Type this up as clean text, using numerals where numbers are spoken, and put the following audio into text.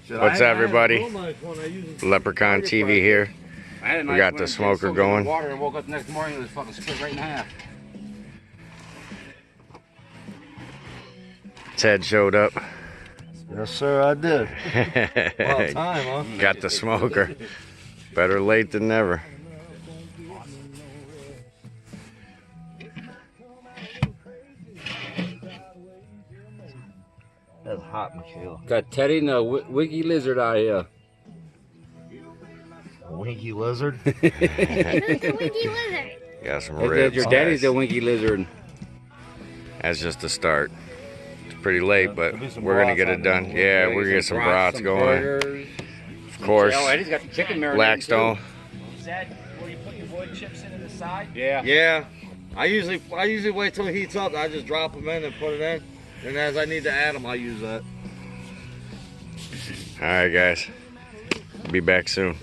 What's up, everybody? Leprechaun TV here. We got the smoker going. Water and woke up the next morning, it was fucking split right in half. Ted showed up. Yes, sir, I did. About time, huh? Got the smoker. Better late than never. That's hot, Michaela. Got Teddy and the Winky Lizard out here. A winky lizard? Who's the Winky Lizard? Got some Your ribs. daddy's the Winky Lizard. That's just the start. It's pretty late, but we're gonna get it done. Yeah, we're gonna get some brats going. Burgers. Of course, Oh, Eddie's got the chicken marinade. Blackstone. Is that where you put your wood chips in the side? Yeah. Yeah. I usually wait till it heats up. I just drop them in and put it in. And as I need to add them, I use that. All right, guys. Be back soon.